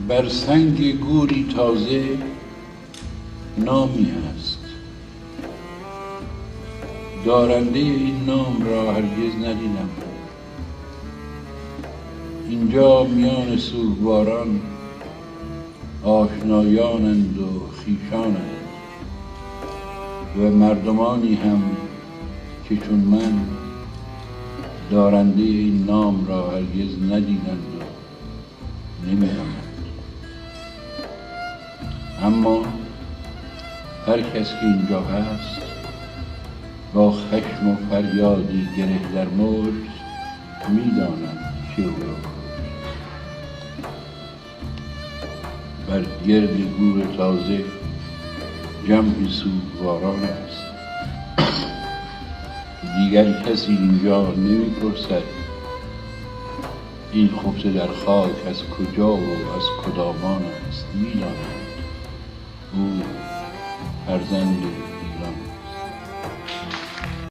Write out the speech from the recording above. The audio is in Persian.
بر سنگ گوری تازه نامی هست، دارنده این نام را هرگز ندیدم. اینجا میان سوگواران آشنایانند و خویشانند و مردمانی هم که چون من دارنده این نام را هرگز ندیدند و نمی‌دانند. اما هر کس که اینجا هست با خشم و فریادی گره در مشت می‌داند که او را بر گرد گور تازه جمعی سوگواران است. دیگر کسی اینجا نمی‌پرسد این خفته در خاک از کجا و از کدامان است. می‌دانند او فرزند